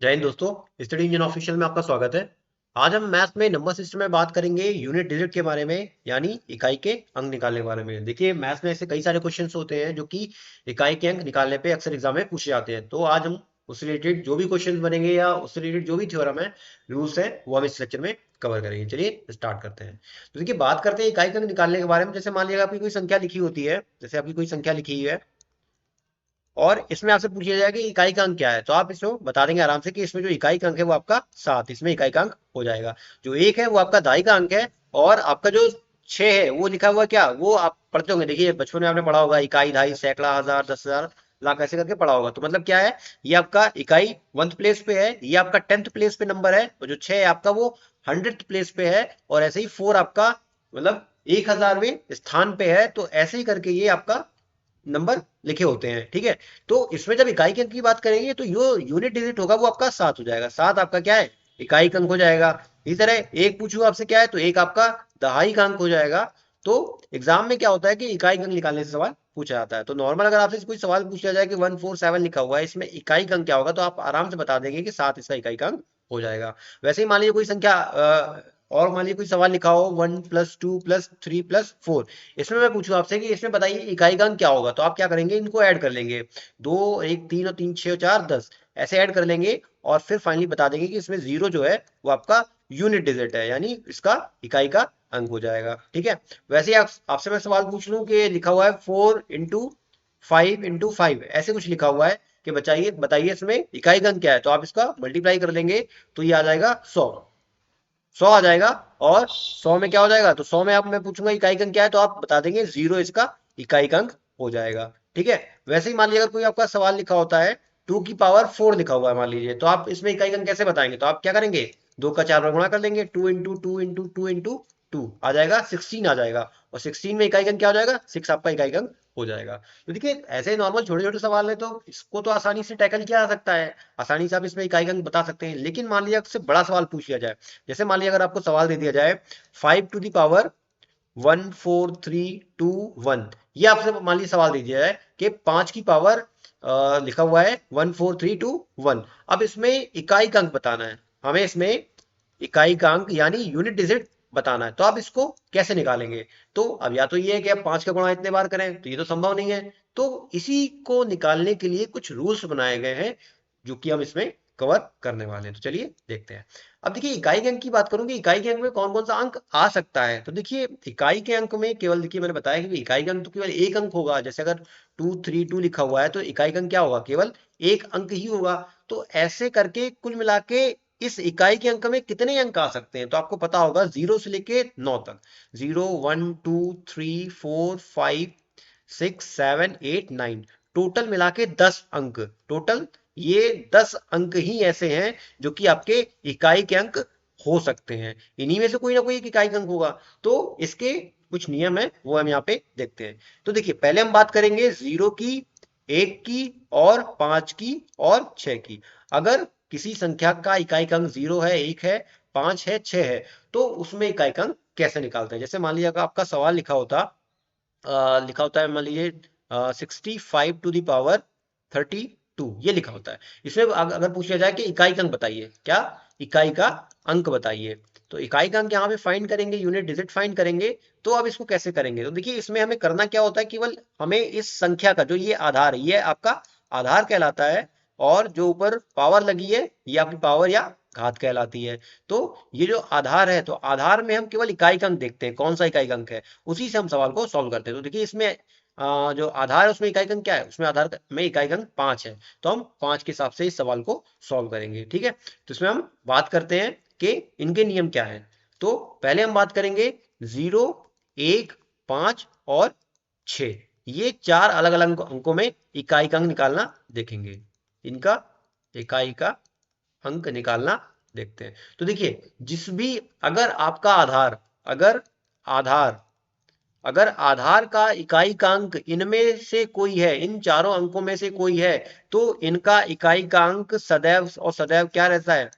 जय हिंद दोस्तों, study engine official में आपका स्वागत है। आज हम मैथ में नंबर सिस्टम में बात करेंगे यूनिट डिजिट के बारे में, यानी इकाई के अंक निकालने के बारे में। देखिए, मैथ में ऐसे कई सारे क्वेश्चंस होते हैं जो कि इकाई के अंक निकालने पे अक्सर एग्जाम में पूछे जाते हैं। तो आज हम उससे रिलेटेड जो भी क्वेश्चन बनेंगे या उससे रिलेटेड जो भी थ्योरम है, रूल्स है, वो हम इस लेक्चर में कवर करेंगे। चलिए स्टार्ट करते हैं। तो देखिए, बात करते हैं इकाई के अंक निकालने के बारे में। जैसे मान लीजिए आपकी कोई संख्या लिखी होती है, जैसे आपकी कोई संख्या लिखी हुई है और इसमें आपसे पूछा जाएगा कि इकाई का अंक क्या है, तो आप इसको बता देंगे आराम से कि इसमें जो इकाई का अंक है वो आपका 7, इसमें इकाई का अंक हो जाएगा। जो 1 है वो आपका दहाई का अंक है, और आपका जो 6 है वो लिखा हुआ क्या, वो आप पढ़ते होंगे। देखिए, बचपन में आपने पढ़ा होगा इकाई, दहाई, सैकड़ा, हजार, 10,000, लाख, ऐसे करके पढ़ा होगा। तो मतलब क्या है, ये आपका इकाई 1th प्लेस पे है, ये आपका 10th प्लेस पे नंबर है, और जो 6 है आपका वो 100th प्लेस पे है, और ऐसे ही 4 आपका मतलब 1000वें स्थान पे है। तो ऐसे ही करके ये आपका नंबर लिखे होते हैं, ठीक है। तो इसमें जब इकाई के अंक की बात करेंगे तो यो यूनिट डिजिट होगा वो आपका 7 हो जाएगा। 7 आपका क्या है, इकाई का अंक हो जाएगा। इसी तरह एक पूछूं आपसे क्या है, तो एक आपका दहाई का अंक हो जाएगा। तो एग्जाम में क्या होता है कि इकाई का अंक निकालने से सवाल पूछा जाता है। तो नॉर्मल अगर आपसे कोई सवाल पूछा जाए कि 147 लिखा हुआ है, इसमें इकाई का अंक क्या होगा, तो आप आराम से बता देंगे कि 7 इसका इकाई का अंक हो जाएगा। वैसे ही मान लीजिए कोई संख्या और मान लीजिए कोई सवाल लिखा हो 1+2+3+4, इसमें मैं पूछूं आपसे कि इसमें बताइए इकाई का अंक क्या होगा, तो आप क्या करेंगे, इनको ऐड कर लेंगे। 2, 1, 3 और 3, 6 और 4, 10, ऐसे ऐड कर लेंगे। और फिर फाइनली बता देंगे कि इसमें जीरो जो है वो आपका यूनिट डिजिट है, यानी इसका इकाई का अंक हो जाएगा, ठीक है। वैसे ही आपसे मैं सवाल पूछ लूं कि लिखा हुआ है 4×5×5, ऐसे कुछ लिखा हुआ है कि बताइए बताइए इसमें इकाई का अंक क्या है, तो आप इसका मल्टीप्लाई कर लेंगे तो ये आ जाएगा 100। 100 आ जाएगा। और 100 में क्या हो जाएगा, तो 100 में आप मैं पूछूंगा इकाई का अंक क्या है, तो आप बता देंगे जीरो इसका इकाई का अंक हो जाएगा, ठीक है। वैसे ही मान लीजिए अगर कोई आपका सवाल लिखा होता है 2 की पावर 4 लिखा हुआ है मान लीजिए, तो आप इसमें इकाई का अंक कैसे बताएंगे, तो आप क्या करेंगे, 2 का 4 बार गुणा कर लेंगे, 2×2×2×2 आ जाएगा 16 आ जाएगा। और 16 में इकाई का अंक क्या हो जाएगा, 6 आपका इकाई का अंक हो जाएगा। तो देखिए, ऐसे नॉर्मल छोटे छोटे सवाल है तो इसको तो आसानी से टैकल किया जा सकता है, आसानी से आप इसमें इकाई का अंक बता सकते हैं। लेकिन मान लीजिए आपसे बड़ा सवाल पूछ लिया जाए, जैसे मान लीजिए अगर आपको सवाल दे दिया जाए 5 to the power 1 4 3 2 1, ये आपसे मान लीजिए सवाल दे दिया जाए कि 5 की पावर लिखा हुआ है 1 4 3 2 1। अब इसमें इकाई का अंक बताना है हमें, इसमें इकाई का अंक यानी यूनिट डिजिट बताना है। तो आप इसको कैसे निकालेंगे, तो अब या तो ये है कि आप 5 का गुणा इतने बार करें, तो ये तो संभव नहीं है। तो इसी को निकालने के लिए कुछ रूल्स बनाए गए हैं जो कि हम इसमें कवर करने वाले हैं। तो चलिए देखते हैं। अब देखिए, इकाई के अंक की बात करूंगी, इकाई के अंक में कौन कौन सा अंक आ सकता है। तो देखिए, इकाई के अंक में केवल, देखिए मैंने बताया कि इकाई का अंक तो केवल एक अंक होगा। जैसे अगर 232 लिखा हुआ है तो इकाई का अंक क्या होगा, केवल एक अंक ही होगा। तो ऐसे करके कुल मिला के इस इकाई के अंक में कितने अंक आ सकते हैं, तो आपको पता होगा 0 से लेके 9 तक। 0 1 2 3 4 5 6 7 8 9, टोटल मिला के 10 अंक। टोटल ये 10 अंक ही ऐसे हैं जो कि आपके इकाई के अंक हो सकते हैं। इन्हीं में से कोई ना कोई एक इकाई का अंक होगा। तो इसके कुछ नियम है वो हम यहाँ पे देखते हैं। तो देखिए, पहले हम बात करेंगे 0 की, 1 की और 5 की और 6 की। अगर किसी संख्या का इकाई का अंक 0 है, 1 है, 5 है, 6 है, तो उसमें इकाई का अंक कैसे निकालते हैं। जैसे मान लीजिए अगर आपका सवाल लिखा होता है मान लीजिए 65 to the power 32, ये लिखा होता है। इसमें अगर पूछा जाए कि इकाई का अंक बताइए, क्या इकाई का अंक बताइए, तो इकाई का अंक यहाँ पे फाइंड करेंगे, यूनिट डिजिट फाइंड करेंगे। तो अब इसको कैसे करेंगे, तो देखिए इसमें हमें करना क्या होता है, केवल हमें इस संख्या का जो ये आधार है, ये आपका आधार कहलाता है, और जो ऊपर पावर लगी है ये आपकी पावर या घात कहलाती है। तो ये जो आधार है, तो आधार में हम केवल इकाई का अंक देखते हैं, कौन सा इकाई का अंक है, उसी से हम सवाल को सॉल्व करते हैं। तो देखिए, इसमें जो आधार है उसमें इकाई का अंक क्या है, उसमें आधार में इकाई का अंक 5 है। तो हम 5 के हिसाब से इस सवाल को सॉल्व करेंगे, ठीक है। तो इसमें हम बात करते हैं कि इनके नियम क्या है। तो पहले हम बात करेंगे 0, 1, 5 और 6, ये चार अलग अलग अंकों में इकाई का अंक निकालना देखेंगे। इनका इकाई का अंक निकालना देखते हैं। तो देखिए, जिस भी अगर आपका आधार अगर आधार अगर आधार का इकाई का अंक इनमें से कोई है, इन चारों अंकों में से कोई है, तो इनका इकाई का अंक सदैव और सदैव क्या रहता है,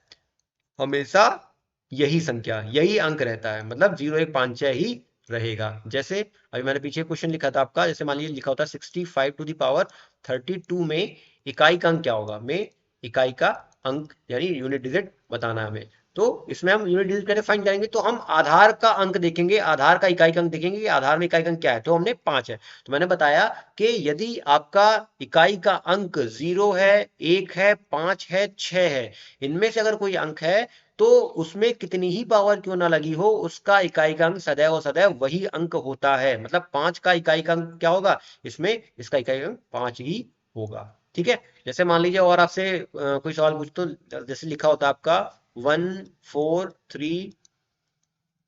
हमेशा यही संख्या, यही अंक रहता है, मतलब 0 1 5 6 ही रहेगा। जैसे अभी मैंने पीछे क्वेश्चन लिखा था आपका, जैसे मान लीजिए लिखा होता है 65 to the power 32 में इकाई का अंक क्या होगा, में इकाई का अंक यानी यूनिट डिजिट बताना है हमें। तो इसमें हम यूनिट डिजिट कैसे फाइंड करेंगे, तो हम आधार का अंक देखेंगे, आधार का इकाई का अंक देखेंगे कि आधार में इकाई का अंक क्या है। तो हमने 5 है, तो मैंने बताया कि यदि आपका इकाई का अंक 0 है, 1 है, 5 है, 6 है, इनमें से अगर कोई अंक है तो उसमें कितनी ही पावर क्यों ना लगी हो, उसका इकाई का अंक सदैव और सदैव वही अंक होता है। मतलब 5 का इकाई का अंक क्या होगा, इसमें इसका इकाई का अंक 5 ही होगा। ठीक है। जैसे मान लीजिए और आपसे कोई सवाल पूछ, तो जैसे लिखा होता है आपका 143,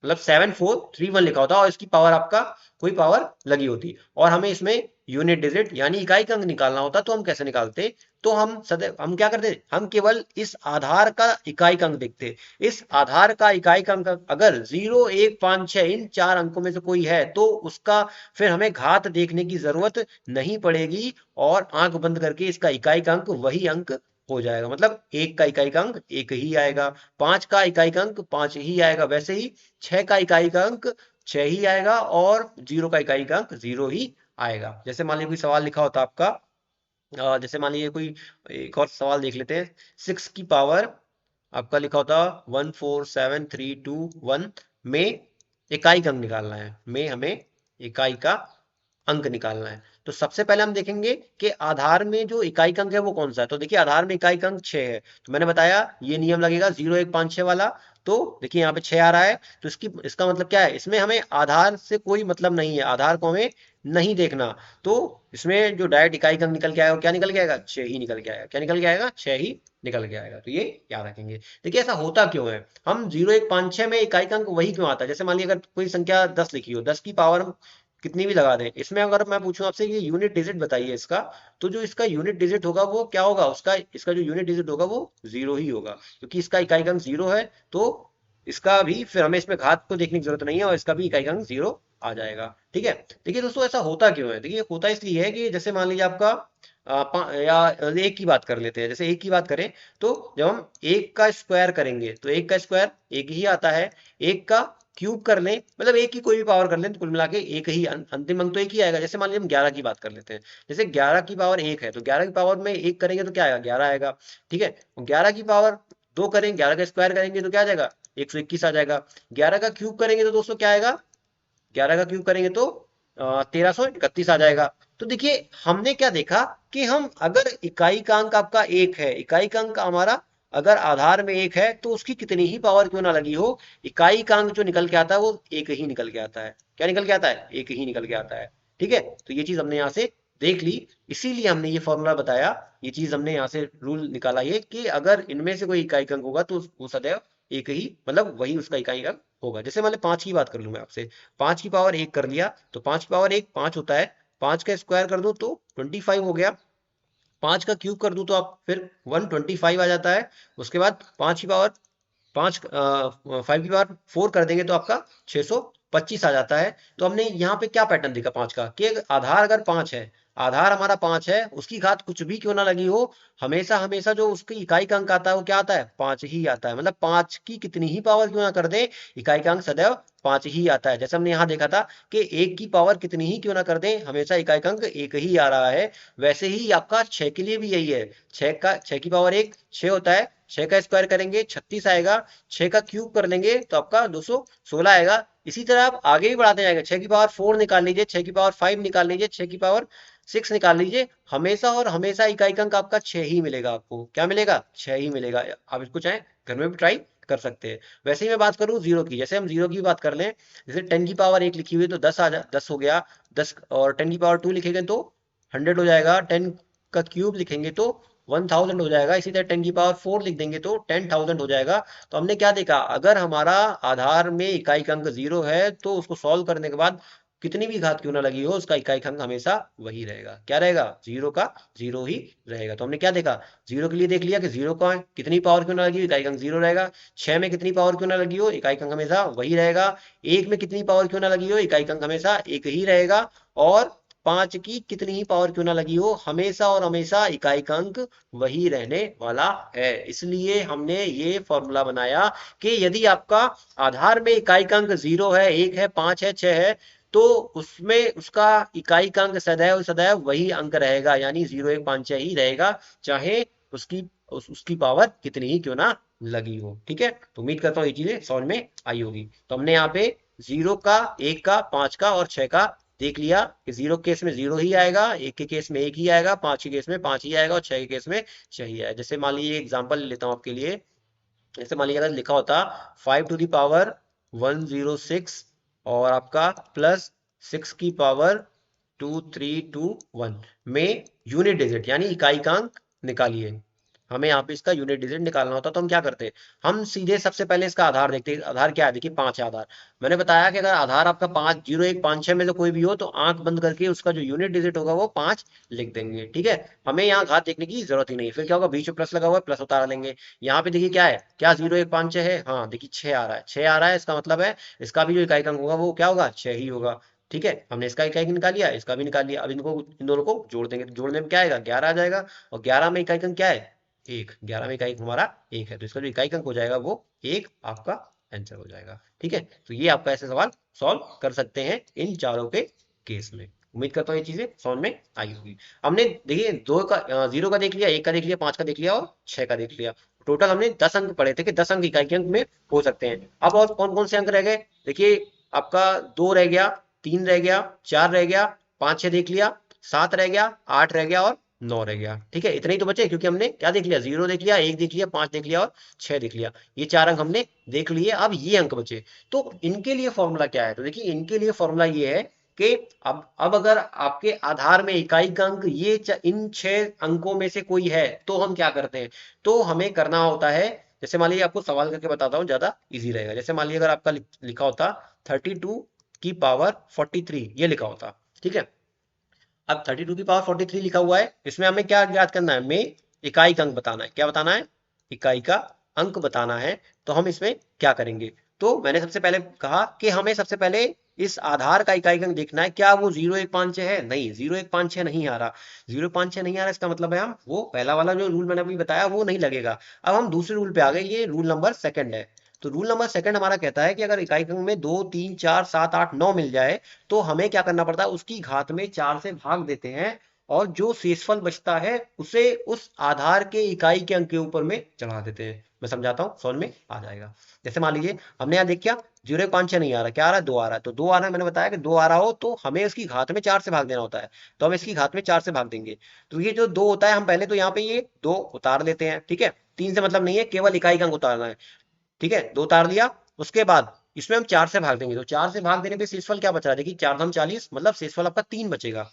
मतलब 7431 लिखा होता और इसकी पावर आपका कोई पावर लगी होती और हमें इसमें यूनिट डिजिट यानी इकाई का अंक निकालना होता, तो हम कैसे निकालते, तो हम सदैव हम क्या करते, हम केवल इस आधार का इकाई का अंक देखते। इस आधार का इकाई का अंक अगर 0 1 5 6 इन 4 अंकों में से कोई है तो उसका फिर हमें घात देखने की जरूरत नहीं पड़ेगी और आंख बंद करके इसका इकाई का अंक वही अंक हो जाएगा। मतलब 1 का इकाई का अंक 1 ही आएगा, 5 का इकाई का अंक 5 ही आएगा, वैसे ही 6 का इकाई का अंक 6 ही आएगा और 0 का इकाई का अंक 0 ही आएगा। जैसे मान लीजिए कोई सवाल लिखा होता आपका, जैसे मान लीजिए कोई एक और सवाल देख लेते हैं। 6 की पावर आपका लिखा होता 147321 में इकाई का अंक निकालना है, में हमें इकाई का अंक निकालना है। तो सबसे पहले हम देखेंगे कि आधार में जो इकाई का अंक है वो कौन सा है। तो देखिए आधार में इकाई का अंक 6 है, तो मैंने बताया ये नियम लगेगा 0 1 5 6 वाला। तो देखिए यहाँ पे 6 आ रहा है, तो इसका मतलब क्या है, इसमें हमें आधार से कोई मतलब नहीं है, आधार को हमें नहीं देखना। तो इसमें जो डायरेक्ट इकाई का अंक निकल के आएगा वो क्या निकल के आएगा, 6 ही निकल के आएगा। क्या निकल के आएगा, 6 ही निकल के आएगा। तो ये याद रखेंगे। देखिए ऐसा होता क्यों है, हम 0 1 5 6 में इकाई का अंक वही क्यों आता है। जैसे मान लीजिए अगर कोई संख्या 10 लिखी हो, 10 की पावर हम कितनी भी लगा दें, इसमें अगर मैं पूछूं आपसे कि यूनिट डिजिट बताइए इसका, तो जो इसका यूनिट डिजिट होगा वो क्या होगा, उसका इसका जो यूनिट डिजिट होगा वो 0 ही होगा, क्योंकि इसका इकाई का अंक 0 है। तो इसका भी फिर हमें इसमें घात को देखने की जरूरत नहीं है और इसका भी इकाई का अंक 0 आ जाएगा। ठीक है। देखिए दोस्तों ऐसा होता क्यों है, देखिए होता इसलिए है कि जैसे मान लीजिए आपका या एक की बात कर लेते हैं। जैसे एक की बात करें तो जब हम एक का स्क्वायर करेंगे तो एक का स्क्वायर एक ही आता है, एक का क्यूब कर लें, मतलब एक की कोई भी पावर कर लें तो कुल मिला के एक ही अंतिम अंक तो एक ही आएगा। जैसे मान लीजिए हम 11 की बात कर लेते हैं, जैसे 11 की पावर एक है तो 11 की पावर में एक करेंगे तो क्या आएगा, 11 आएगा। ठीक है। 11 की पावर दो करेंगे, 11 का स्क्वायर करेंगे तो क्या आ जाएगा, 121 आ जाएगा। 11 का क्यूब करेंगे तो दोस्तों क्या आएगा, 11 का क्यूब करेंगे तो 1331 आ जाएगा। तो देखिए हमने क्या देखा कि हम अगर इकाई का अंक आपका एक है, इकाई का अंक हमारा अगर आधार में एक है तो उसकी कितनी ही पावर क्यों ना लगी हो, इकाई का अंक जो निकल के आता है वो एक ही निकल के आता है। क्या निकल के आता है, एक ही निकल के आता है। ठीक है। तो ये चीज हमने यहाँ से देख ली, इसीलिए हमने ये फॉर्मूला बताया, ये चीज हमने यहाँ से रूल निकाला ये कि अगर इनमें से कोई इकाई का अंक होगा तो वो सदैव एक ही, मतलब वही उसका इकाई का अंक होगा। जैसे मान ली 5 की बात कर लूं मैं आपसे, 5 की पावर एक कर लिया तो 5 की पावर एक 5 होता है, 5 का स्क्वायर कर दो तो 25 हो गया, 5 का क्यूब कर दूं तो आप फिर 125 आ जाता है। उसके बाद 5 की पावर 5 5 की पावर 4 कर देंगे तो आपका 625 आ जाता है। तो हमने यहाँ पे क्या पैटर्न देखा 5 का, कि आधार अगर 5 है, आधार हमारा 5 है, उसकी घात कुछ भी क्यों ना लगी हो, हमेशा हमेशा जो उसकी इकाई का अंक आता है वो क्या आता है, 5 ही आता है। मतलब 5 की कितनी ही पावर क्यों ना कर दे, इकाई का अंक सदैव 5 ही आता है। जैसे हमने यहाँ देखा था कि 1 की पावर कितनी ही क्यों ना कर दे, हमेशा इकाई का अंक 1 ही आ रहा है। वैसे ही आपका 6 के लिए भी यही है, 6 की पावर 1 6 होता है, 6 का स्क्वायर करेंगे 36 आएगा, 6 का क्यूब कर लेंगे तो आपका 216 आएगा। इसी तरह आप आगे भी बढ़ाते जाएंगे, 6 की पावर 4 निकाल लीजिए, 6 की पावर 5 निकाल लीजिए, 6 की पावर 6 निकाल लीजिए, हमेशा और हमेशा इकाई का अंक आपका 6 ही मिलेगा। आपको क्या मिलेगा, 6 ही मिलेगा। आप इसको चाहे घर में भी ट्राई कर सकते हैं। वैसे ही मैं बात करूं जीरो की, जैसे हम जीरो की बात कर लें, जैसे 10 की पावर 1 लिखी हुई तो 10 हो गया, 10 और 10 की पावर 2 लिखेंगे तो 100 हो जाएगा, 10 का क्यूब लिखेंगे तो 1000 हो जाएगा, इसी तरह 10 की पावर 4 लिख देंगे तो 10,000 हो जाएगा। तो हमने क्या देखा, अगर हमारा आधार में इकाई का अंक 0 है तो उसको सॉल्व करने के बाद कितनी भी घात क्यों ना लगी हो उसका इकाई का अंक हमेशा वही रहेगा। क्या रहेगा, 0 का 0 ही रहेगा। तो हमने क्या देखा, 0 के लिए देख लिया कि 0 का कितनी पावर क्यों ना लगी हो, इकाई का अंक 0 रहेगा। 6 में कितनी पावर क्यों ना लगी हो, इकाई का अंक हमेशा वही रहेगा। 1 में कितनी पावर क्यों ना लगी हो, इकाई का अंक हमेशा 1 ही रहेगा। और 5 की कितनी ही पावर क्यों ना लगी हो, हमेशा और हमेशा इकाई का अंक वही रहने वाला है। इसलिए हमने ये फॉर्मूला बनाया कि यदि आपका आधार में इकाई का अंक 0 है, 1 है, 5 है, 6 है, तो उसमें उसका इकाई का अंक सदैव सदैव वही अंक रहेगा, यानी 0 1 5 6 ही रहेगा, चाहे उसकी उसकी पावर कितनी ही क्यों ना लगी हो। ठीक है, तो उम्मीद करता हूँ ये चीजें समझ में आई होगी। तो हमने यहाँ पे 0 का, 1 का, 5 का और 6 का देख लिया कि 0 केस में 0 ही आएगा, 1 के केस में 1 ही आएगा, 5 के केस में 5 ही आएगा और 6 के केस में 6 ही आएगा। जैसे मान लीजिए एग्जांपल लेता हूँ आपके लिए। जैसे मान लीजिए अगर लिखा होता 5 टू द पावर 106 और आपका प्लस 6 की पावर 2321 में यूनिट डिजिट यानी इकाई का अंक निकालिए। हमें यहाँ पे इसका यूनिट डिजिट निकालना होता तो हम क्या करते, हम सीधे सबसे पहले इसका आधार देखते हैं। आधार क्या है, देखिए 5 है आधार। मैंने बताया कि अगर आधार आपका 5, 0, 1, 5, 6 में से कोई भी हो तो आंख बंद करके उसका जो यूनिट डिजिट होगा वो 5 लिख देंगे। ठीक है, हमें यहाँ घात देखने की जरूरत ही नहीं। फिर क्या होगा, बीच में प्लस लगा हुआ है, प्लस उतार लेंगे। यहाँ पे देखिए क्या है, क्या 0, 1, 5, 6 है, हाँ देखिए 6 आ रहा है। 6 आ रहा है, इसका मतलब है इसका भी जो इकाई का अंक होगा वो क्या होगा, 6 ही होगा। ठीक है, हमने इसका इकाई अंक निकाल लिया, इसका भी निकाल लिया। अब इनको, इन दोनों को जोड़ देंगे तो जोड़ने में क्या आएगा, 11 आ जाएगा। और 11 में इकाई अंक क्या है, 1। 11 में इकाई अंक हमारा 1 है, तो इसका जो इकाई अंक हो जाएगा वो 1 आपका आंसर हो जाएगा। ठीक है, तो ये आपका ऐसे सवाल सॉल्व कर सकते हैं इन चारों के केस में। उम्मीद करता हूँ ये चीजें समझ में आई होगी। हमने देखिए 0 का देख लिया, 1 का देख लिया, 5 का देख लिया और 6 का देख लिया। टोटल हमने 10 अंक पढ़े थे कि 10 अंक इकाई के अंक में हो सकते हैं। अब और कौन कौन से अंक रह गए, देखिए आपका 2 रह गया, 3 रह गया, 4 रह गया, 5, 6 देख लिया, 7 रह गया, 8 रह गया और 9 रह गया। ठीक है, इतने ही तो बचे, क्योंकि हमने क्या देख लिया, 0 देख लिया, 1 देख लिया, 5 देख लिया और 6 देख लिया। ये 4 अंक हमने देख लिए। अब ये अंक बचे, तो इनके लिए फॉर्मूला क्या है, तो देखिए इनके लिए फॉर्मूला ये है कि अब अगर आपके आधार में इकाई का अंक इन 6 अंकों में से कोई है तो हम क्या करते हैं, तो हमें करना होता है। जैसे मान लीजिए आपको सवाल करके बताता हूँ, ज्यादा इजी रहेगा। जैसे मान लीजिए अगर आपका लिखा होता 32 की पावर 43, ये लिखा होता। ठीक है, अब 32 की पावर 43 लिखा हुआ है, इसमें हमें क्या याद करना है, में इकाई का अंक बताना है। क्या बताना है, इकाई का अंक बताना है। तो हम इसमें क्या करेंगे, तो मैंने सबसे पहले कहा कि हमें सबसे पहले इस आधार का इकाई का अंक देखना है। क्या वो 0, 1, 5, 6 है, नहीं 0, 1, 5, 6 नहीं आ रहा। 0, 5, 6 नहीं आ रहा, इसका मतलब है हम वो पहला वाला जो रूल मैंने अभी बताया वो नहीं लगेगा। अब हम दूसरे रूल पे आ गए, ये रूल नंबर सेकंड है। तो रूल नंबर सेकंड हमारा कहता है कि अगर इकाई का अंक में 2, 3, 4, 7, 8, 9 मिल जाए तो हमें क्या करना पड़ता है, उसकी घात में 4 से भाग देते हैं और जो शेषफल बचता है उसे उस आधार के इकाई के अंक के ऊपर में चढ़ा देते हैं। मैं समझाता हूँ, समझ में आ जाएगा। जैसे मान लीजिए हमने यहाँ देख क्या, 0, 1, 5, 6 नहीं आ रहा, क्या आ रहा है, 2 आ रहा है। तो 2 आ रहा है, मैंने बताया कि 2 आ रहा हो तो हमें इसकी घात में 4 से भाग देना होता है। तो हम इसकी घात में 4 से भाग देंगे। तो ये जो 2 होता है, हम पहले तो यहाँ पे ये 2 उतार लेते हैं। ठीक है, 3 से मतलब नहीं है, केवल इकाई का अंक उतारना है। ठीक है, 2 उतार लिया। उसके बाद इसमें हम 4 से भाग देंगे, तो 4 से भाग देने पे शेषफल क्या बच रहा है, देखिए 4 धाम 40, मतलब शेषफल आपका 3 बचेगा।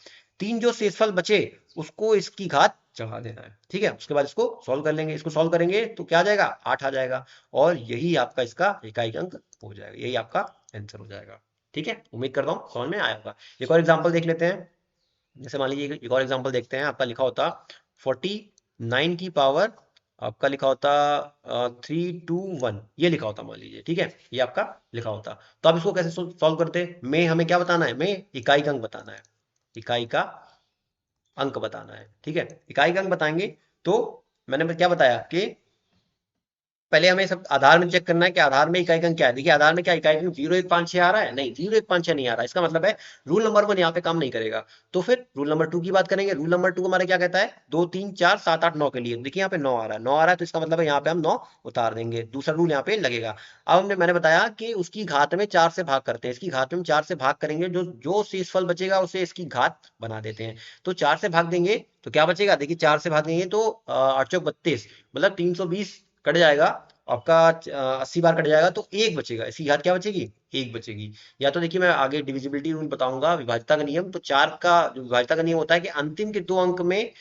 3 जो शेषफल बचे उसको इसकी घात चढ़ा देना है। ठीक है, उसके बाद इसको सॉल्व कर लेंगे। इसको सॉल्व करेंगे तो क्या आ जाएगा, 8 आ जाएगा। और यही आपका इसका इकाई अंक हो जाएगा, यही आपका आंसर हो जाएगा। ठीक है, उम्मीद करता हूँ समझ में आया होगा। एक और एग्जाम्पल देख लेते हैं। जैसे मान लीजिए एक और एग्जांपल देखते हैं। आपका लिखा होता 49 की पावर, आपका लिखा होता 321, ये लिखा होता मान लीजिए। ठीक है, ये आपका लिखा होता। तो आप इसको कैसे सॉल्व करते, में हमें क्या बताना है, में इकाई का अंक बताना है। इकाई का अंक बताना है। ठीक है, इकाई का अंक बताएंगे तो मैंने क्या बताया कि पहले हमें सब आधार में चेक करना है कि आधार में इकाई अंक क्या है। देखिए आधार में क्या इकाई अंक 0, 1, 5, 6 आ रहा है, नहीं 0, 1, 5, 6 नहीं आ रहा। इसका मतलब है रूल नंबर 1 यहाँ पे काम नहीं करेगा। तो फिर रूल नंबर 2 की बात करेंगे। रूल नंबर 2 हमारे क्या कहता है, 2, 3, 4, 7, 8, 9 के लिए। देखिए यहाँ पे 9 आ रहा है, 9 आ रहा है, तो इसका मतलब है यहाँ पे हम 9 उतार देंगे। दूसरा रूल यहाँ पे लगेगा। अब मैंने बताया कि उसकी घात में 4 से भाग करते हैं। इसकी घात में हम 4 से भाग करेंगे, जो जो शेषफल बचेगा उसे इसकी घात बना देते हैं। तो 4 से भाग देंगे तो क्या बचेगा, देखिए 4 से भाग देंगे तो 8 चौक 32, मतलब 320 कट जाएगा आपका। 80 बार कट जाएगा तो 1 बचेगा। इसकी घात क्या बचेगी, 1 बचेगी। या तो देखिए मैं आगे डिविजिबिलिटी रूल बताऊंगा, विभाज्यता का नियम। तो 4 का जो विभाज्यता का नियम होता है कि अंतिम के 2 अंक में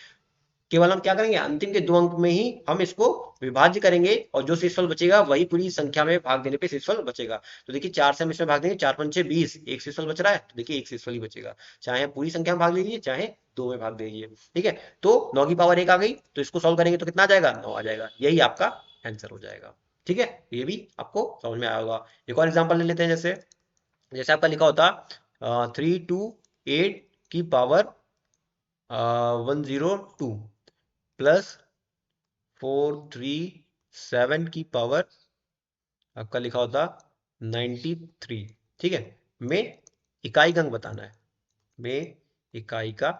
केवल हम क्या करेंगे, अंतिम के 2 अंक में ही हम इसको विभाज्य करेंगे और जो शेषफल बचेगा वही पूरी संख्या में भाग देने पे शेषफल बचेगा। तो देखिए 4 से हम इसमें भाग देंगे, 4 पंचे 20, एक शेषफल बच रहा है, तो देखिए एक शेषफल ही बचेगा। चाहे आप पूरी संख्या में भाग लीजिए, चाहे 2 में भाग दीजिए। ठीक है, तो 9 की पावर 1 आ गई, तो इसको सॉल्व करेंगे तो कितना आ जाएगा, 9 आ जाएगा। यही आपका आंसर हो जाएगा। ठीक है, ये भी आपको समझ में आया होगा। एक और एग्जाम्पल ले लेते हैं। जैसे जैसे आपका लिखा होता 328 की पावर 102 प्लस 437 की पावर आपका लिखा होता 93। ठीक है, में इकाई का अंक बताना है, में इकाई का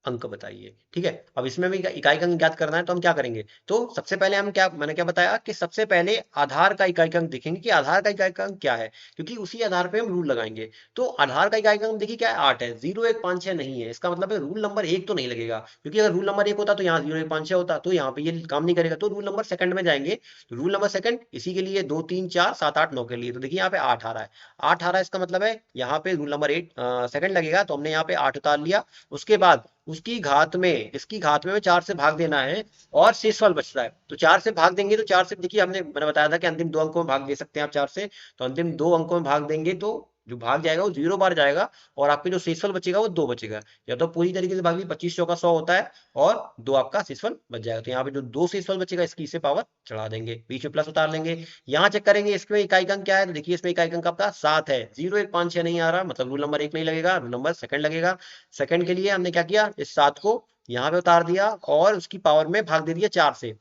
अंक बताइए। ठीक है, अब इसमें भी इकाई का अंक ज्ञात करना है तो हम क्या करेंगे, तो सबसे पहले हम क्या, मैंने क्या बताया कि सबसे पहले आधार का इकाई का अंक देखेंगे कि आधार का इकाई का अंक क्या है, क्योंकि उसी आधार पे हम रूल लगाएंगे। तो आधार का इकाई का अंक देखिए क्या है, 8 है, 0 1 5 6 नहीं है, इसका मतलब है रूल नंबर 1 तो नहीं लगेगा, क्योंकि अगर रूल नंबर 1 होता तो यहाँ 0 1 5 6 होता, तो यहाँ पे ये काम नहीं करेगा, तो रूल नंबर सेकंड में जाएंगे। तो रूल नंबर सेकंड इसी के लिए 2 3 4 7 8 9 के लिए, तो देखिए यहाँ पे 8 आ रहा है, 8 आ रहा है, इसका मतलब है यहाँ पे रूल नंबर 8 सेकंड लगेगा, तो हमने यहाँ पे 8 उतार लिया। उसके बाद उसकी घात में, इसकी घात में 4 से भाग देना है, और शेषफल बच रहा है, तो 4 से भाग देंगे, तो 4 से देखिए मैंने बताया था कि अंतिम 2 अंकों में भाग दे सकते हैं आप 4 से, तो अंतिम 2 अंकों में भाग देंगे तो जो भाग जाएगा वो 0 बार जाएगा, और आपके जो शेषफल बचेगा वो 2 बचेगा, या तो पूरी तरीके से भाग ली 25 चौका 100 होता है, और 2 आपका शेषफल बच जाएगा, तो यहाँ पे जो 2 शेषफल बचेगा इसकी इसे पावर चढ़ा देंगे, बीच में प्लस उतार लेंगे। यहाँ चेक करेंगे इसमें इकाई का अंक क्या है, तो देखिए इसमें इकाई का अंक आपका 7 है, 0 1 5 6 नहीं आ रहा, मतलब रूल नंबर 1 नहीं लगेगा, रूल नंबर सेकंड लगेगा। सेकंड के लिए हमने क्या किया, इस 7 को यहाँ पे उतार दिया और उसकी पावर में भाग दे दिया 4 से,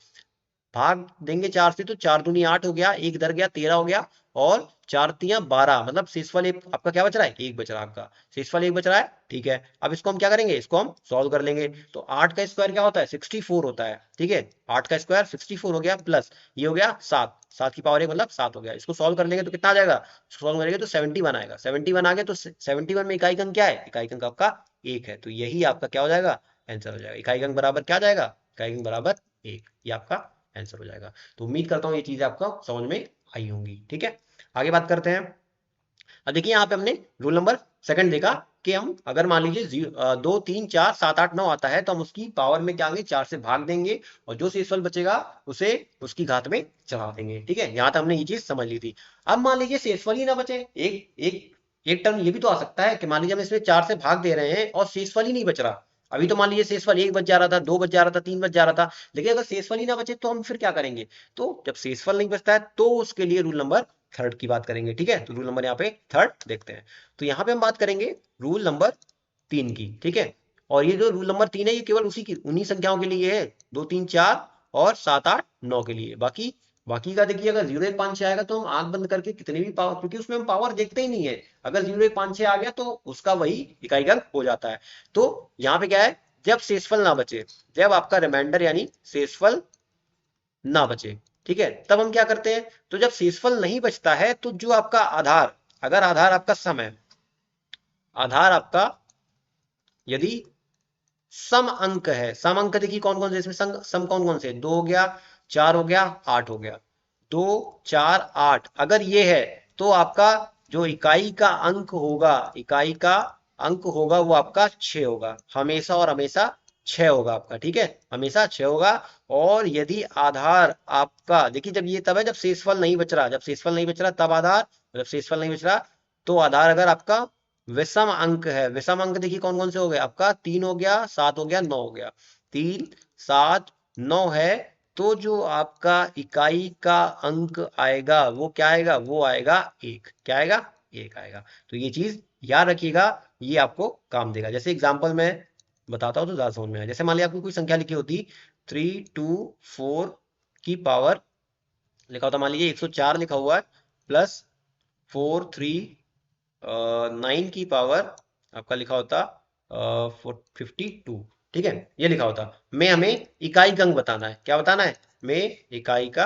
भाग देंगे 4 से, तो 4 दूनी 8 हो गया, एक इधर गया 13 हो गया, और 4 तियां 12, मतलब शेषफल एक आपका क्या बच रहा है, एक बच रहा है आपका, शेषफल एक बच रहा है। ठीक है, अब इसको हम क्या करेंगे, इसको हम सॉल्व कर लेंगे, तो 8 का स्क्वायर क्या होता है, 64 होता है। ठीक है, 8 का स्क्वायर 64 हो गया, प्लस ये हो गया 7, 7 की पावर 1 मतलब 7 हो गया, इसको सॉल्व कर लेंगे तो कितना आ जाएगा, सॉल्व करेंगे तो 71 आएगा, 71 आ गया, तो 71 में इकाई अंक क्या है, इकाई अंक आपका 1 है, तो यही आपका क्या हो जाएगा, आंसर हो जाएगा, इकाई अंक बराबर क्या आ जाएगा, इकाई अंक बराबर 1, ये आपका आंसर हो जाएगा। तो उम्मीद करता हूँ ये चीजें आपको समझ में आई होंगी। ठीक है, आगे बात करते हैं। अब देखिए यहाँ पे हमने रूल नंबर सेकंड देखा कि हम अगर मान लीजिए 2 3 4 7 8 9 आता है, तो हम उसकी पावर में क्या आएंगे, 4 से भाग देंगे, और जो शेषफल बचेगा उसे उसकी घात में चढ़ा देंगे। ठीक है, यहाँ तक हमने ये चीज समझ ली थी। अब मान लीजिए शेषफल ही ना बचे, एक एक एक टर्म ये भी तो आ सकता है कि मान लीजिए हम इसमें 4 से भाग दे रहे हैं और शेषफल ही नहीं बच रहा, अभी तो मान लीजिए शेषफल 1 बच जा रहा था, 2 बच जा रहा था, 3 बच जा रहा था, लेकिन अगर शेषफल ही ना बचे तो हम फिर क्या करेंगे, तो जब शेषफल नहीं बचता है तो उसके लिए रूल नंबर थर्ड की बात करेंगे। ठीक है, तो रूल नंबर यहाँ पे थर्ड देखते हैं, तो यहाँ पे हम बात करेंगे रूल नंबर 3 की। ठीक है, और ये जो रूल नंबर 3 है ये केवल उसी की उन्हीं संख्याओं के लिए है, 2 3 4 और 7 8 9 के लिए, बाकी बाकी का देखिए अगर 0 1 5 6 आएगा तो हम आंख बंद करके कितने भी पावर, क्योंकि उसमें हम पावर देखते ही नहीं है, अगर 0 1 5 6 आ गया तो उसका वही इकाई अंक हो जाता है। तो यहाँ पे क्या है, जब शेषफल ना बचे, जब आपका रिमाइंडर यानी शेषफल ना बचे, ठीक है, तब हम क्या करते हैं, तो जब शेषफल नहीं बचता है तो जो आपका आधार, अगर आधार आपका सम है, आधार आपका यदि सम अंक है, सम अंक देखिए कौन कौन से इसमें सम कौन कौन से, 2 हो गया, 4 हो गया, 8 हो गया, 2 4 8, अगर ये है तो आपका जो इकाई का अंक होगा, इकाई का अंक होगा वो आपका 6 होगा, हमेशा और हमेशा 6 होगा आपका। ठीक है, हमेशा 6 होगा। और यदि आधार आपका देखिए, जब ये तब है जब शेषफल नहीं बच रहा, जब शेषफल नहीं बच रहा तब आधार, जब शेषफल नहीं बच रहा तो आधार अगर आपका विषम अंक है, विषम अंक देखिए कौन कौन से हो गए, आपका 3 हो गया, 7 हो गया, 9 हो गया, 3 7 9 है, तो जो आपका इकाई का अंक आएगा वो क्या आएगा, वो आएगा 1, क्या आएगा, 1 आएगा। तो ये चीज याद रखिएगा, ये आपको काम देगा। जैसे एग्जांपल में बताता हूँ तो ज्यादा समझ में आए, जैसे मान लिया आपको कोई संख्या लिखी होती 3 2 4 की पावर लिखा होता, मान लीजिए 104 लिखा हुआ है, प्लस 4 3 9 की पावर आपका लिखा होता 52। ठीक है, ये लिखा होता, में हमें इकाई का अंक बताना है, क्या बताना है, में इकाई का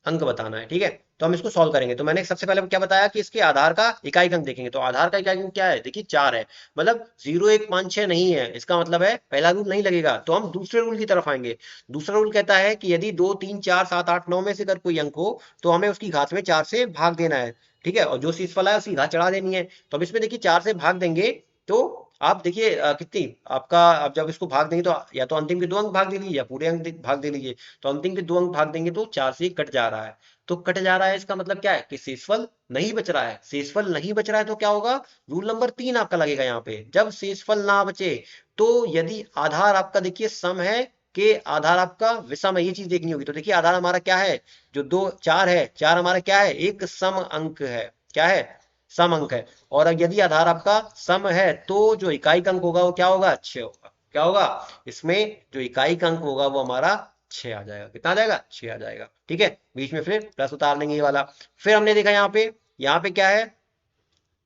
अंक बताना है। ठीक है, तो हम इसको सॉल्व करेंगे, तो मैंने सबसे पहले क्या बताया कि इसके आधार का इकाई अंक देखेंगे, तो आधार का इकाई अंक क्या है, देखिए 4 है, मतलब 0 1 5 6 नहीं है, इसका मतलब है पहला रूल नहीं लगेगा, तो हम दूसरे रूल की तरफ आएंगे। दूसरा रूल कहता है कि यदि 2 3 4 7 8 9 में से अगर कोई अंक हो तो हमें उसकी घात में 4 से भाग देना है। ठीक है, और जो शेषफल है उसकी घात चढ़ा देनी है, तो अब इसमें देखिए 4 से भाग देंगे, तो आप देखिए कितनी आपका, अब जब इसको भाग देंगे तो या तो अंतिम के 2 अंक भाग दे लीजिए या पूरे अंक भाग दे लीजिए, तो अंतिम के 2 अंक भाग देंगे तो 4 से कट जा रहा है, तो कट जा रहा है, इसका मतलब क्या है कि शेषफल नहीं बच रहा है, शेषफल नहीं बच रहा है तो क्या होगा, रूल नंबर 3 आपका लगेगा यहाँ पे, जब शेषफल ना बचे तो यदि आधार आपका देखिए सम है कि आधार आपका विषम है, ये चीज देखनी होगी। तो देखिए आधार हमारा क्या है, जो 2 4 है, 4 हमारा क्या है, एक सम अंक है, क्या है, सम अंक है, और यदि आधार आपका सम है तो जो इकाई का अंक होगा वो क्या होगा, 6 होगा, क्या होगा, इसमें जो इकाई का अंक होगा वो हमारा 6 आ जाएगा, कितना आ जाएगा, 6 आ जाएगा। ठीक है, बीच में फिर प्लस उतार लेंगे ये वाला। फिर हमने देखा यहाँ पे क्या है,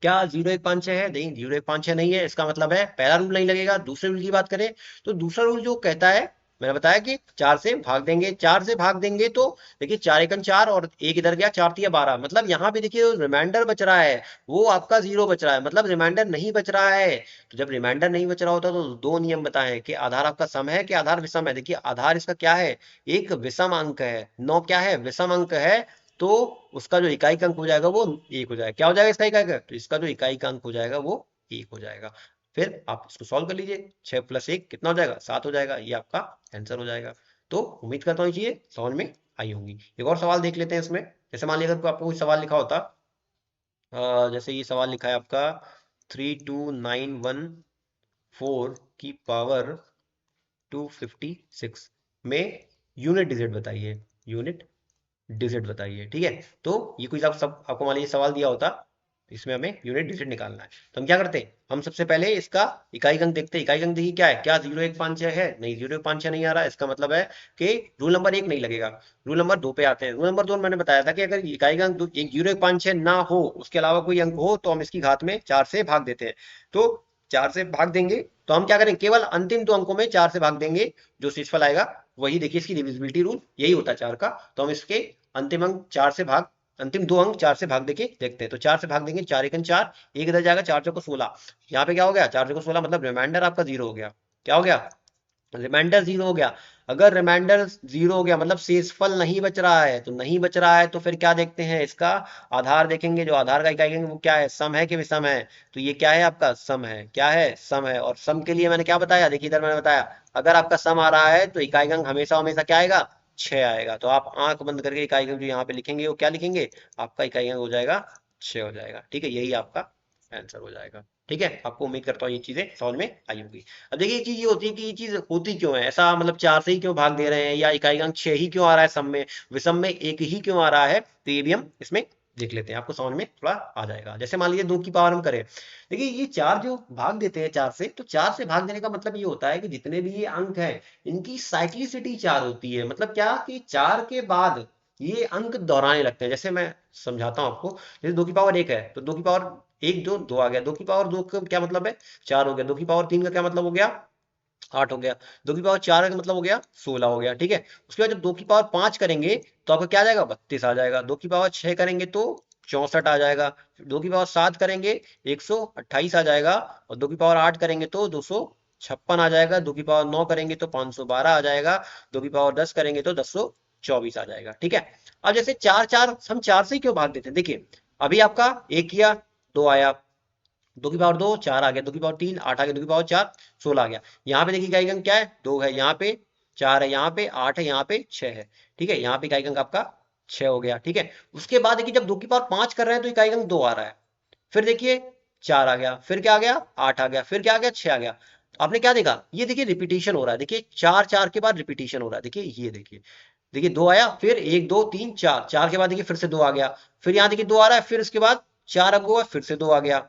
क्या 0 1 5 6 है? नहीं, 0 1 5 6 नहीं है। इसका मतलब है पहला रूल नहीं लगेगा। दूसरे रूल की बात करें तो दूसरा रूल जो कहता है, मैंने बताया कि 4 से भाग देंगे। 4 से भाग देंगे तो देखिए 4 1 4 और एक इधर गया, 4 3 12। मतलब यहाँ पे देखिए रिमाइंडर बच रहा है वो आपका 0 बच रहा है, मतलब रिमाइंडर नहीं बच रहा है। तो जब रिमाइंडर नहीं बच रहा होता तो दो नियम बताएं कि आधार आपका सम है कि आधार विषम है। देखिए आधार इसका क्या है, एक विषम अंक है। 9 क्या है, विषम अंक है। तो उसका जो इकाई का अंक हो जाएगा वो 1 हो जाएगा। क्या हो जाएगा इसका इकाई का, तो इसका जो इकाई का अंक हो जाएगा वो 1 हो जाएगा। फिर आप इसको सॉल्व कर लीजिए, 6 + 1 कितना हो जाएगा, 7 हो जाएगा। ये आपका आंसर हो जाएगा। तो उम्मीद करता हूँ ये चीजें समझ में आई होंगी। एक और सवाल देख लेते हैं इसमें। जैसे मान लीजिए अगर आपको कोई सवाल लिखा होता, जैसे ये सवाल लिखा है आपका 32914 की पावर 256 में यूनिट डिजिट बताइए, यूनिट डिजिट बताइए। ठीक है, तो ये कोई सब आपको मान लीजिए सवाल दिया होता, इसमें हमें यूनिट डिजिट निकालना है। तो हम क्या करते हैं, हम सबसे पहले इसका इकाई अंक देखते हैं। इकाई अंक देखिए क्या है, क्या 0 1 5 6 है? नहीं, 0 1 5 6 नहीं आ रहा। इसका मतलब है कि रूल नंबर 1 नहीं लगेगा। रूल नंबर 2 पे आते हैं। रूल नंबर 2 मैंने बताया था कि अगर इकाई अंक एक 0 1 5 6 ना हो, उसके अलावा कोई अंक हो, तो हम इसकी घात में 4 से भाग देते हैं। तो 4 से भाग देंगे तो हम क्या करेंगे, केवल अंतिम दो अंकों में 4 से भाग देंगे। जो शेषफल आएगा वही, देखिए इसकी डिविजिबिलिटी रूल यही होता है 4 का। तो हम इसके अंतिम अंक 4 से भाग, अंतिम दो अंक 4 से भाग देके देखते हैं। तो 4 से भाग देंगे, 4 1 4, एक इधर जाएगा, 4 4 16। यहाँ पे क्या हो गया, 4 4 16 मतलब रिमाइंडर आपका 0 हो गया। क्या हो गया, रिमाइंडर 0 हो गया। अगर रिमाइंडर 0 हो गया मतलब शेषफल नहीं बच रहा है, तो नहीं बच रहा है तो फिर क्या देखते हैं, इसका आधार देखेंगे। जो आधार का इकाई वो क्या है, सम है कि विषम है? तो ये क्या है आपका सम है। क्या है, सम है। और सम के लिए मैंने क्या बताया, देखिए इधर मैंने बताया अगर आपका सम आ रहा है तो इकाई अंक हमेशा हमेशा क्या आएगा, 6 आएगा। तो आप आंख बंद करके इकाई अंक जो यहाँ पे लिखेंगे वो क्या लिखेंगे, आपका इकाई अंक हो जाएगा 6 हो जाएगा। ठीक है, यही आपका आंसर हो जाएगा। ठीक है, आपको उम्मीद करता हूँ ये चीजें समझ में आई होगी। अब देखिए एक चीज ये होती है कि ये चीज होती क्यों है ऐसा, मतलब 4 से ही क्यों भाग दे रहे हैं, या इकाई अंक 6 ही क्यों आ रहा है सम में, विषम में 1 ही क्यों आ रहा है, तो ये भी हम इसमें देख लेते हैं। आपको समझ में थोड़ा आ जाएगा। जैसे मान लीजिए 2 की पावर हम करें, देखिए ये 4 जो भाग देते हैं 4 से, तो 4 से भाग देने का मतलब ये होता है कि जितने भी ये अंक हैं इनकी साइक्लिसिटी 4 होती है। मतलब क्या कि 4 के बाद ये अंक दोहराने लगते हैं। जैसे मैं समझाता हूँ आपको, जैसे 2 की पावर 1 है तो 2 की पावर 1 2 2 आ गया। 2 की पावर 2 का क्या मतलब है, 4 हो गया। 2 की पावर 3 का क्या मतलब हो गया, 8 हो गया। 2 की पावर 4 का मतलब हो गया 16 हो गया। ठीक है, उसके बाद जब 2 की पावर 5 करेंगे तो आपका क्या आ जाएगा, 32 आ जाएगा। 2 की पावर 6 करेंगे तो 64 आ जाएगा। 2 की पावर 7 करेंगे 128 आ जाएगा। और 2 की पावर 8 करेंगे तो 256 आ जाएगा। 2 की पावर 9 करेंगे तो 512 आ जाएगा। 2 की पावर 10 करेंगे तो 1024 आ जाएगा। ठीक है, अब जैसे 4 4 हम 4 से ही क्यों भाग देते हैं, देखिए अभी आपका 1 किया 2 आया, 2 की पावर 2 4 आ गया, 2 की पावर 3 8 आ गया, 2 की पावर 4 16 आ गया। यहाँ पे देखिए इकाई अंक क्या है, 2 है, यहाँ पे 4 है, यहाँ पे 8 है, यहाँ पे 6 है। ठीक है, यहाँ पे इकाई अंक आपका 6 हो गया। ठीक है, उसके बाद देखिए जब 2 की पावर 5 कर रहे हैं तो इकाई अंक 2 आ रहा है। फिर देखिए 4 आ गया, फिर क्या आ गया 8 आ गया, फिर क्या आ गया 6 आ गया। आपने क्या देखा, ये देखिए रिपीटिशन हो रहा है। देखिए 4 4 के बाद रिपीटिशन हो रहा है। देखिए ये देखिए, देखिए 2 आया, फिर 1 2 3 4, 4 के बाद देखिए फिर से 2 आ गया। फिर यहाँ देखिए 2 आ रहा है, फिर उसके बाद 4 अंकों बाद फिर से 2 आ गया।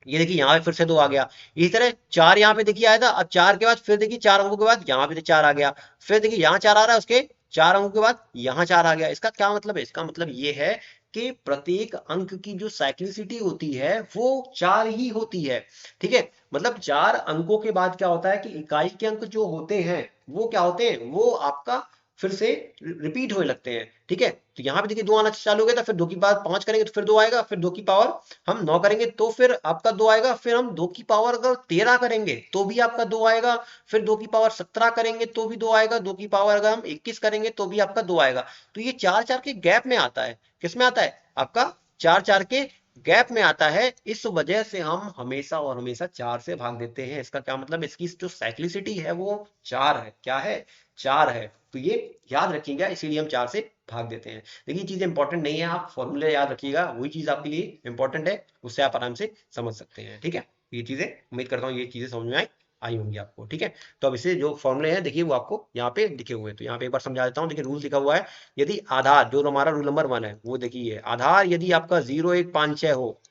ये देखिए यहाँ पे फिर से 2 आ गया। इसी तरह 4 यहाँ पे देखिए आया था, अब 4 के बाद फिर देखिए 4 अंकों के बाद यहाँ पे 4 आ गया। फिर देखिए यहाँ 4 आ रहा है, उसके 4 अंकों के बाद यहाँ 4 आ गया। इसका क्या मतलब है, इसका मतलब ये है कि प्रत्येक अंक की जो साइक्लिसिटी होती है वो 4 ही होती है। ठीक है, मतलब 4 अंकों के बाद क्या होता है कि इकाई के अंक जो होते हैं वो क्या होते हैं, वो आपका फिर से रिपीट होने लगते हैं। ठीक है, तो यहाँ पे देखिए 2 आना चालू हो गया था, फिर 2 की बात 5 करेंगे तो फिर 2 आएगा, फिर 2 की पावर हम 9 करेंगे तो फिर आपका 2 आएगा। फिर हम 2 की पावर अगर 13 करेंगे तो भी आपका 2 आएगा। फिर 2 की पावर 17 करेंगे तो भी 2 आएगा। 2 की पावर अगर हम 21 करेंगे तो भी आपका 2 आएगा। तो ये 4 4 के गैप में आता है। किस में आता है, आपका 4 4 के गैप में आता है। इस वजह से हम हमेशा और हमेशा 4 से भाग देते हैं। इसका क्या मतलब, इसकी जो साइक्लिसिटी है वो 4 है। क्या है, 4 है। तो ये याद रखिएगा, इसीलिए हम 4 से भाग देते हैं। देखिए चीजें इंपॉर्टेंट नहीं है, आप फॉर्मूले याद रखिएगा, वही चीज आपके लिए इंपॉर्टेंट है, उससे आप आराम से समझ सकते हैं। ठीक है, ये चीजें उम्मीद करता हूँ ये चीजें समझ में आई होंगी आपको। ठीक है, तो अब इसे जो फॉर्मूले हैं देखिए वो आपको यहाँ पे लिखे हुए हैं, तो यहाँ पे एक बार समझा देता हूँ। देखिए रूल लिखा हुआ है, यदि आधार, जो हमारा रूल नंबर 1 है वो देखिए, आधार यदि आपका 0 1 5 6 हो।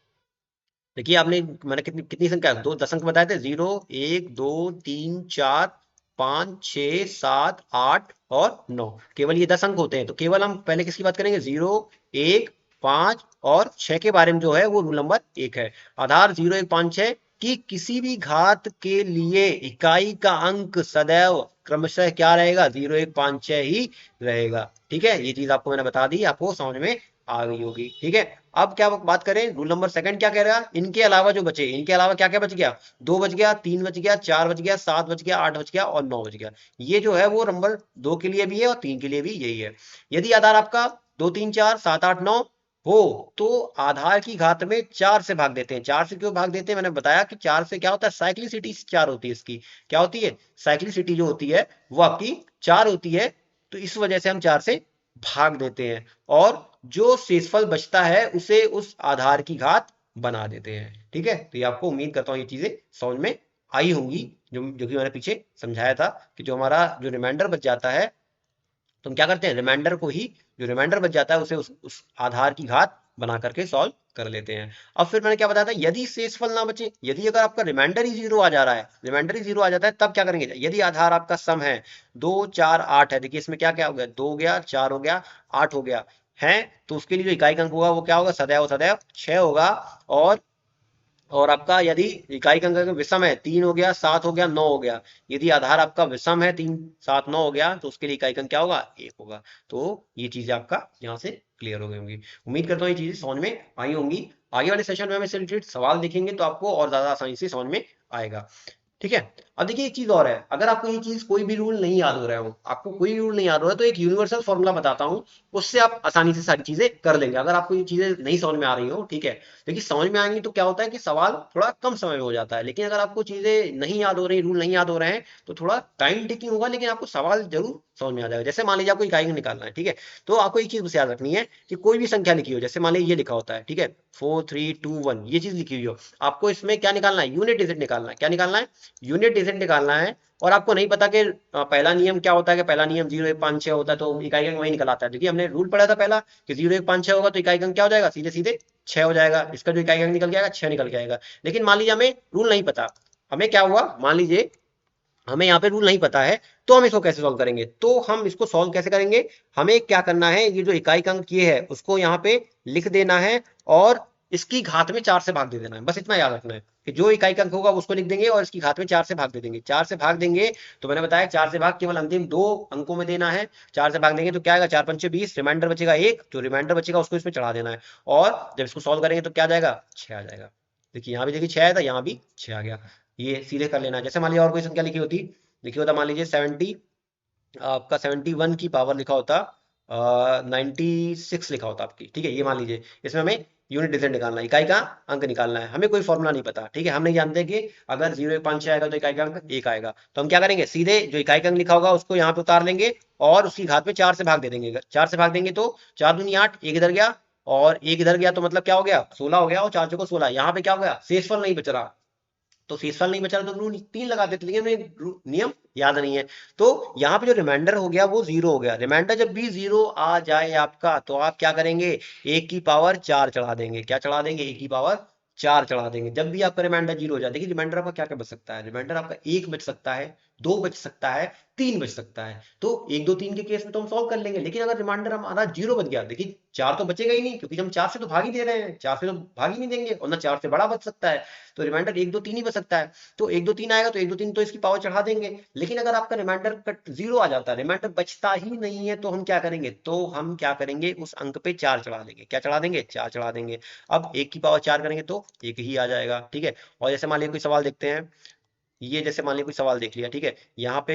देखिए आपने, मैंने कितनी कितनी संख्या, दो 10 अंक बताए थे, 0 1 2 3 4 5 6 7 8 और 9, केवल ये 10 अंक होते हैं। तो केवल हम पहले किसकी बात करेंगे, 0 1 5 और 6 के बारे में जो है वो रूल नंबर 1 है। आधार 0 1 5 6 कि किसी भी घात के लिए इकाई का अंक सदैव क्रमशः क्या रहेगा, 0 1 5 6 ही रहेगा। ठीक है, ये चीज आपको मैंने बता दी, आपको समझ में आ गई होगी। ठीक है, अब क्या बात करें, रूल नंबर सेकंड क्या कह रहा है, इनके अलावा जो बचे, इनके अलावा क्या क्या बच गया, 2 बच गया, 3 बच गया, 4 बच गया, 7 बच गया, 8 बच गया और 9 बच गया। ये जो है वो नंबर 2 के लिए भी है और 3 के लिए भी यही है। यदि आधार आपका 2 3 4 7 8 9 हो तो आधार की घात में 4 से भाग देते हैं। 4 से क्यों भाग देते हैं, मैंने बताया कि 4 से क्या होता है, साइक्लिसिटी 4 होती है इसकी। क्या होती है, साइक्लिसिटी जो होती है वो आपकी 4 होती है, तो इस वजह से हम 4 से भाग देते हैं और जो शेषफल बचता है उसे उस आधार की घात बना देते हैं। ठीक है, तो ये आपको उम्मीद करता हूँ ये चीजें समझ में आई होंगी, जो कि मैंने पीछे समझाया था कि जो हमारा जो रिमाइंडर बच जाता है तो हम क्या करते हैं, रिमाइंडर को ही, जो रिमाइंडर बच जाता है उसे उस आधार की घात बना करके सॉल्व कर लेते हैं। अब फिर मैंने क्या बताया था, यदि शेषफल ना बचे, यदि अगर आपका रिमाइंडर ही 0 आ जा रहा है, रिमाइंडर ही 0 आ जाता है, तब क्या करेंगे, यदि आधार आपका सम है 2 4 8 है, देखिए इसमें क्या क्या हो गया, 2 हो गया, 4 हो गया, 8 हो गया है, तो उसके लिए जो इकाई का अंक होगा वो क्या होगा, सदैव सदैव 6 होगा। और आपका यदि इकाई का अंक विषम है, 3 हो गया, 7 हो गया, 9 हो गया, यदि आधार आपका विषम है, 3 7 9 हो गया, तो उसके लिए इकाई का अंक क्या होगा, 1 होगा। तो ये चीजें आपका यहाँ से क्लियर हो गई होंगी। उम्मीद करता हूँ ये चीजें समझ में आई होंगी। आगे वाले सेशन में हम इससे रिलेटेड सवाल देखेंगे तो आपको और ज्यादा आसानी से समझ में आएगा। ठीक है, अब देखिए एक चीज और है, अगर आपको ये चीज कोई भी रूल नहीं याद हो रहा हो, आपको कोई रूल नहीं याद हो रहा है, तो एक यूनिवर्सल फॉर्मूला बताता हूँ, उससे आप आसानी से सारी चीजें कर लेंगे। अगर आपको ये चीजें नहीं समझ में आ रही हो, ठीक है, देखिए समझ में आएंगी तो क्या होता है कि सवाल थोड़ा कम समय में हो जाता है, लेकिन अगर आपको चीजें नहीं याद हो रही, रूल नहीं याद हो रहे हैं, तो थोड़ा टाइम टेकिंग होगा, लेकिन आपको सवाल जरूर समझ में आ जाएगा। जैसे मान लीजिए आपको इकाई निकालना है, ठीक है, तो आपको एक चीज बस याद रखनी है कि कोई भी संख्या लिखी हो, जैसे मान लीजिए ये लिखा होता है, ठीक है, 4 3 2 1, ये चीज लिखी हुई हो, आपको इसमें क्या निकालना है, यूनिट डिजिट निकालना है। क्या निकालना है, यूनिट डिजिट निकालना है। और आपको नहीं पता कि पहला नियम क्या होता है, कि पहला नियम 0 1 5 6 होता है, तो इकाई अंक वही निकल आता है। देखिए हमने रूल पढ़ा था पहला कि 0 1 5 6 होगा, तो इकाई अंक क्या हो जाएगा, सीधे सीधे 6 हो जाएगा, इसका जो इकाई अंक निकल के आएगा 6 निकल के आएगा। लेकिन मान लीजिए हमें रूल नहीं पता, हमें क्या हुआ, मान लीजिए हमें यहाँ पे रूल नहीं पता है, तो हम इसको कैसे सॉल्व करेंगे, तो हम इसको सॉल्व कैसे करेंगे, हमें क्या करना है, ये जो इकाई का अंक ये है उसको यहाँ पे लिख देना है और इसकी घात में 4 से भाग दे देना है। बस इतना याद रखना है कि जो इकाई का अंक होगा उसको लिख देंगे और इसकी घात में 4 से भाग दे देंगे। 4 से भाग देंगे तो मैंने बताया 4 से भाग केवल अंतिम 2 अंकों में देना है। 4 से भाग देंगे तो क्या आएगा, 4 पंचे 20, रिमाइंडर बचेगा 1, जो रिमाइंडर बचेगा उसको इसमें चढ़ा देना है और जब इसको सॉल्व करेंगे तो क्या आ जाएगा, 6 आ जाएगा। देखिए यहाँ भी देखिए 6 आया था, यहाँ भी 6 आ गया। ये सीधे कर लेना है। जैसे मान लीजिए और कोई संख्या लिखी होती, लिखी होता मान लीजिए 70, आपका 71 की पावर लिखा होता, 96 लिखा होता आपकी, ठीक है, ये मान लीजिए इसमें हमें यूनिट डिजिट निकालना है, इकाई का अंक निकालना है, हमें कोई फॉर्मूला नहीं पता, ठीक है, हम नहीं जानते कि अगर 0 1 5 6 आएगा तो इकाई का अंक 1 आएगा, तो हम क्या करेंगे, सीधे जो इकाई का अंक लिखा होगा उसको यहाँ पे उतार लेंगे और उसकी घात में 4 से भाग दे देंगे। 4 से भाग देंगे तो 4 दूनी 8, एक इधर गया और एक इधर गया, तो मतलब क्या हो गया, 16 हो गया और 4 चौको 16, यहाँ पे क्या हो गया, शेषफल नहीं बच रहा, तो शेषफल नहीं बचा तो रूल 3 लगा देते, लेकिन हमें नियम याद नहीं है। तो यहाँ पे जो रिमाइंडर हो गया वो 0 हो गया। रिमाइंडर जब भी 0 आ जाए आपका, तो आप क्या करेंगे, 1 की पावर 4 चढ़ा देंगे। क्या चढ़ा देंगे, 1 की पावर 4 चढ़ा देंगे। जब भी आपका रिमाइंडर 0 हो जाए, देखिए रिमाइंडर आपका क्या क्या बच सकता है, रिमाइंडर आपका 1 बच सकता है, 2 बच सकता है, 3 बच सकता है। तो 1 2 3 के केस में तो हम सॉल्व कर लेंगे, लेकिन अगर रिमाइंडर हमारा 0 बच गया, देखिए 4 तो बचेगा ही नहीं, क्योंकि हम 4 से तो भाग ही दे रहे हैं, 4 से तो भाग ही नहीं देंगे, और ना 4 से बड़ा बच सकता है, तो रिमाइंडर 1 2 3 ही बच सकता है। तो 1 2 3 आएगा तो 1 2 3 तो इसकी पावर चढ़ा देंगे। लेकिन अगर आपका रिमाइंडर कट 0 आ जाता है, रिमाइंडर बचता ही नहीं है, तो हम क्या करेंगे, तो हम क्या करेंगे, उस अंक पे 4 चढ़ा देंगे। क्या चढ़ा देंगे, 4 चढ़ा देंगे। अब 1 की पावर 4 करेंगे तो 1 ही आ जाएगा, ठीक है। और जैसे मान लीजिए कोई सवाल देखते हैं, ये जैसे मान लीजिए कोई सवाल देख लिया, ठीक है, यहाँ पे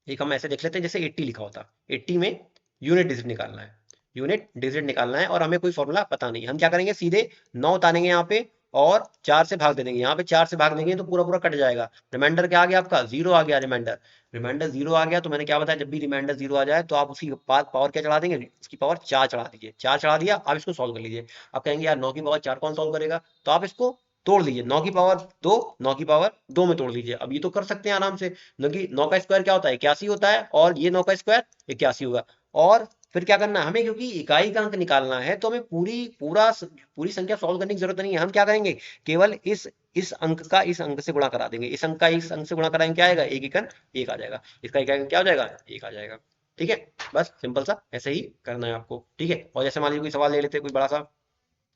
एक हम ऐसे देख लेते हैं, जैसे 80 लिखा होता, 80 में यूनिट डिजिट निकालना है, यूनिट डिजिट निकालना है और हमें कोई फॉर्मूला पता नहीं, हम क्या करेंगे, सीधे 9 उतारेंगे यहाँ पे और 4 से भाग दे देंगे। यहाँ पे 4 से भाग देंगे तो पूरा पूरा कट जाएगा। रिमाइंडर क्या आ गया आपका, 0 आ गया। रिमाइंडर रिमाइंडर 0 आ गया, तो मैंने क्या बताया, जब भी रिमाइंडर 0 आ जाए तो आप उसकी पावर क्या चढ़ा देंगे, इसकी पावर 4 चढ़ा दीजिए। 4 चढ़ा दिया, आप इसको सॉल्व कर लीजिए। आप कहेंगे यार 9 की पावर 4 कौन सॉल्व करेगा, तो आप इसको तोड़ लीजिए, 9 की पावर 2, 9 की पावर 2 में तोड़ लीजिए। अब ये तो कर सकते हैं आराम से, क्योंकि 9 का स्क्वायर क्या होता है, 81 होता है, और ये 9 का स्क्वायर 81 होगा। और फिर क्या करना है हमें, क्योंकि इकाई का अंक निकालना है, तो हमें पूरी संख्या सॉल्व करने की जरूरत नहीं है। हम क्या करेंगे, केवल इस अंक का इस अंक से गुणा करा देंगे, इस अंक का इस अंक से गुणा कराएंगे, क्या आएगा, एक एकन 1 आ जाएगा, इसका इकाई अंक क्या हो जाएगा, 1 आ जाएगा। ठीक है, बस सिंपल सा ऐसे ही करना है आपको। ठीक है, और जैसे मान लीजिए कोई सवाल ले लेते हैं, कोई बड़ा सा,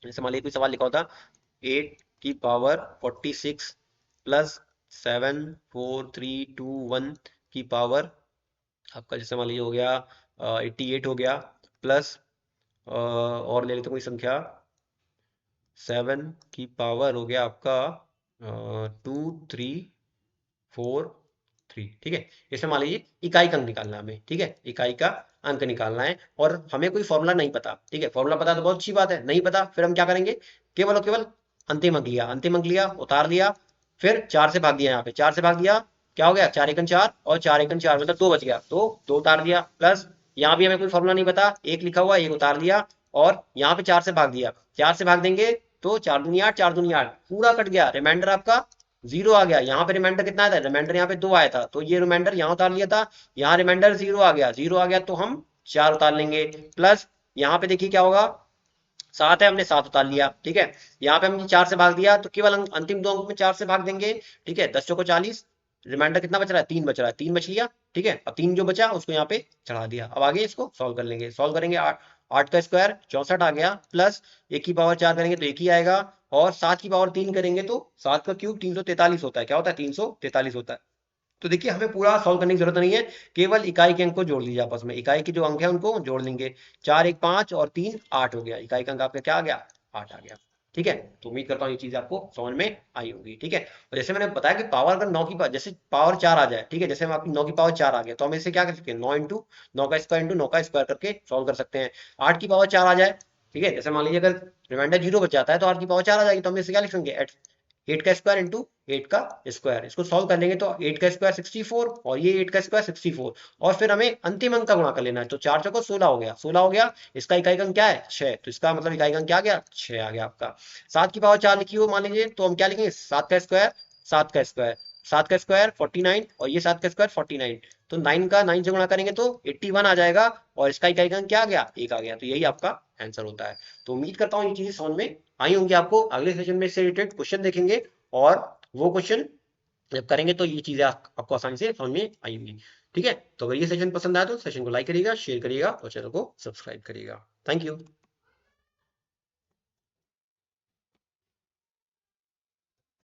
जैसे मान लीजिए कोई सवाल लिखा होता 8 की पावर 46 प्लस 7 4 3 2 1 की पावर आपका, जैसे मान लीजिए हो गया 88 हो गया, प्लस और ले लेते हैं कोई संख्या 7 की पावर हो गया आपका 2 3 4 3। ठीक है, इसमें मान लीजिए इकाई का अंक निकालना है हमें। ठीक है, इकाई का अंक निकालना है और हमें कोई फॉर्मूला नहीं पता। ठीक है, फॉर्मूला पता तो बहुत अच्छी बात है, नहीं पता फिर हम क्या करेंगे, केवल और केवल अंतिम अंक लिया, अंतिम अंक लिया, उतार दिया, फिर 4 से भाग दिया, यहाँ पे 4 से भाग दिया, क्या हो गया 4 एकन 4 और 4 एकन 4 मतलब 2 बच गया, तो 2 उतार दिया, प्लस यहाँ भी हमें कोई फॉर्मूला नहीं पता, एक लिखा हुआ, एक उतार दिया, और यहाँ पे 4 से भाग दिया, 4 से भाग देंगे तो 4 दूनी 8, 4 दूनी 8, पूरा कट गया, रिमाइंडर आपका 0 आ गया। यहाँ पे रिमाइंडर कितना आया था, रिमाइंडर यहाँ पे 2 आया था, तो ये रिमाइंडर यहाँ उतार लिया था, यहाँ रिमाइंडर 0 आ गया, 0 आ गया तो हम 4 उतार लेंगे, प्लस यहाँ पे देखिए क्या होगा, 7 है, हमने 7 उतार लिया। ठीक है, यहाँ पे हमने 4 से भाग दिया तो केवल अंतिम दो अंक में 4 से भाग देंगे। ठीक है, 10 चौको 40, रिमाइंडर कितना बच रहा है, 3 बच रहा है, 3 बच लिया। ठीक है, अब 3 जो बचा उसको यहाँ पे चढ़ा दिया। अब आगे इसको सॉल्व कर लेंगे, सॉल्व करेंगे, 8 का स्क्वायर 64 आ गया, प्लस 1 की पावर 4 करेंगे तो 1 ही आएगा, और 7 की पावर 3 करेंगे तो 7 का क्यूब 343 होता है, क्या होता है 343 होता है। तो देखिए हमें पूरा सॉल्व करने की जरूरत नहीं है, केवल इकाई के अंक को जोड़ लीजिए आपस में, इकाई के जो अंक है उनको जोड़ लेंगे, 4 1 5 और 3 8 हो गया, इकाई का अंक आपका क्या आ गया, 8 आ गया। ठीक है, तो उम्मीद करता हूँ ये चीज आपको समझ में आई होगी। ठीक है, और जैसे मैंने बताया कि पावर अगर 9 की पावर, जैसे पावर 4 आ जाए, ठीक है, जैसे हम आपकी 9 की पावर 4 आ गया तो हम इसे क्या कर सकते हैं, 9 इंटू 9 का स्क्वायर करके सॉल्व कर सकते हैं। 8 की पावर 4 आ जाए, ठीक है, जैसे मान लीजिए अगर रिमाइंडर 0 बच जाता है तो 8 की पावर 4 आ जाएगी, तो हम इसे क्या लिख लेंगे, 8 का स्क्वायर इंटू 8 का स्क्वायर, इसको सॉल्व कर लेंगे तो 8 का स्क्वायर 64 और ये 8 का स्क्वायर 64, और फिर हमें अंतिम अंक का गुणा कर लेना है, तो 4 चौको 16 हो गया, 16 हो गया, इसका इकाई का अंक क्या है 6, तो इसका मतलब इकाई का अंक क्या आ गया 6 आ गया आपका। 7 की पावर 4 लिखी हो मान लीजिए तो हम क्या लिखेंगे, 7 का स्क्वायर 7 का स्क्वायर, 7 का स्क्वायर 49 और ये 7 का स्क्वायर 49, तो 9 का 9 से गुणा करेंगे तो 81 आ जाएगा, और इसका इकाई का अंक क्या आ गया 1 आ गया, तो यही आपका आंसर होता है। तो उम्मीद करता हूँ ये चीजें समझ में आई होंगी आपको। अगले सेशन में इससे रिलेटेड क्वेश्चन देखेंगे, और वो क्वेश्चन जब करेंगे तो ये चीजें आपको आसानी से समझ में आई होंगी। ठीक है, तो अगर ये सेशन पसंद आया तो सेशन को लाइक करिएगा, शेयर करिएगा और चैनल को सब्सक्राइब करिएगा। Thank you.